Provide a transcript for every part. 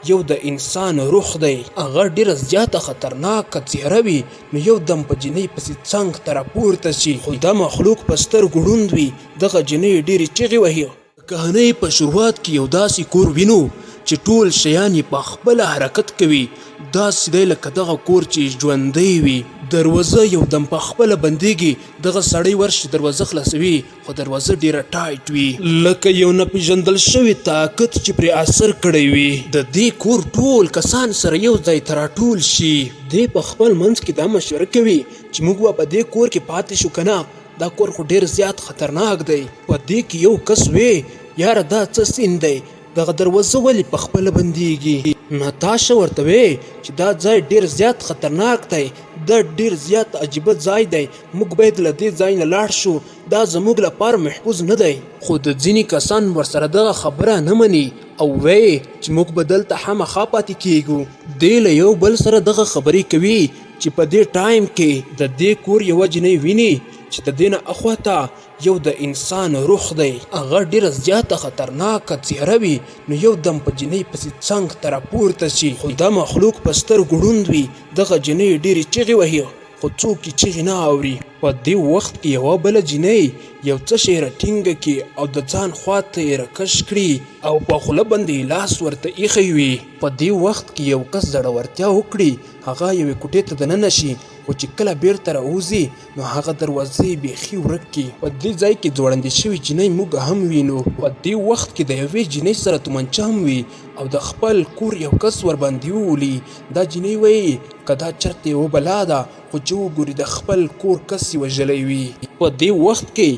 یو د انسان روح دی، هغه ډیره زیاته خطرناکه څیره وي، نو یو دم په جنۍ پسې څنګ ته راپورته شي، خو دا مخلوق په سترګو ړوند وي. دغه جنۍ ډیرې چغې وهي. کهنۍ په شروعات کې یو داسې کور وینو چې ټول شیان یې په خپله حرکت کوي، داسې دی لکه دغه کور چې ژوندی وي. دروازه یو دم په خپله بندېږي، دغه سړی ورشي دروازه خلاصوي، خو دروازه ډیره ټایټ وي، لکه یو نپېژندل شوی طاقت چې پرې اثر کړی وي. د دې کور ټول کسان سره یو ځای ته راټول شي. دی په خپل منځ کې دا مشوره کوي چې موږ به په دې کور کې پاتې شو که نه، دا کور خو ډیر زیات خطرناک دی. په دې کې یو کس وی یاره دا څه سین دی، دغه دروازه ولې په خپله بندېږي؟ ناتاشا ورته وی چې دا ځای ډیر زیات خطرناک دی، دا ډیر زیات عجیبه ځای دی، موږ باید له دې ځای نه لاړ شو، دا زموږ لپاره محفوظ نه دی. خو د ځینې کسان ورسره دغه خبره نه مني او وی چې موږ به دلته خامخا پاتې کیږو. دی له یو بل سره دغه خبرې کوي چې په دې ټایم کې د دې کور یوه جنۍ ویني چې د دې نه اخواته یو د انسان روح دی، هغه ډیره زیاته خطرناکه څیره وي، نو یو دم په جنۍ پسې څنګ ته راپورته شي، خو دا مخلوق په سترګو ړوند وي. دغه جنۍ ډیرې چغې وهي، خو څوک یې چغې نه اوري. په دې وخت کې یوه بله جنۍ یو څه شی راټینګه کړي او د ځان خواته یې راکش کړي او په خوله باندې یې لاس ورته ایښی وي. په دې وخت کې یو کس زړورتیا وکړي، هغه یوې کوټې ته دننه شي، خو چې کله بیرته راوځي نو هغه دروازې بیخي ورک کړي. په دې ځای کې ځوړندې شوي جنۍ موږ هم وینو. په دې وخت کې د یوې جنۍ سره تومانچه هم وي او د خپل کور یو کس ورباندې وولي. دا جنۍ وایي که دا چرته یوه بلا ده، خو چې وګوري د خپل کور کس یې وژلی وي. په دې وخت کې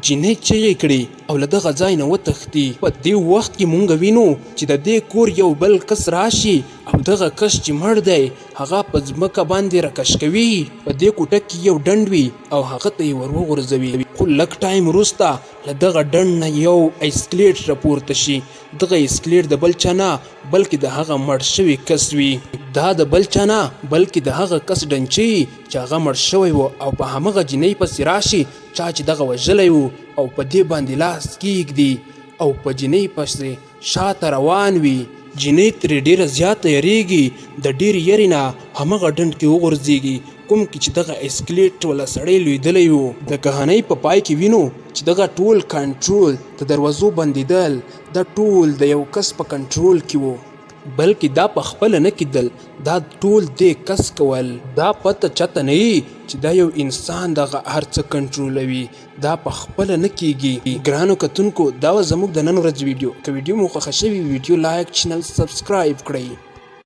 جنۍ چغې کړي او له دغه ځای نه وتښتي. په دې وخت کې مونږ وینو چې د دې کور یو بل کس راشي او دغه کس چې مړ دی هغه په ځمکه باندې راکش کوي. په دې کوټه کې یو ډنډ وي او هغه ته یې ور وغورځوي، خو لږ ټایم وروسته له دغه ډنډ نه یو ایسکلیټ راپورته شي. دغه ایسکلیټ د بل چا نه بلکې د هغه مړ شوي کس وي. دا د بل چا نه بلکې د هغه کس ډنچې چې هغه مړ شوی و او په همغه جنۍ پسې راشي چا چې دغه وژلی و او په دې باندې لاس کیږدي او په جنۍ پسې شاته روان وي. جنۍ ترې ډیره زیاته یریږي، د ډېرې یرې نه همغه ډنډ کې وغورځېږي کوم کې چې دغه اسکلیټ والا سړی لوېدلی و. د کهانۍ په پای کې وینو چې دغه ټول کنټرول د دروازو بندېدل دا ټول د یو کس په کنټرول کې و، بلکې دا په خپله نه کېدل، دا ټول دې کس کول. دا پته چاته نه وي چې دا یو انسان دغه هر څه کنټرولوي، دا په خپله نه کیږي. ګرانو کتونکو دا زموږ د نن ورځ ویډیو. که ویډیو مو خوښه شوي ویډیو لایک، چینل سبسکرایب کړئ.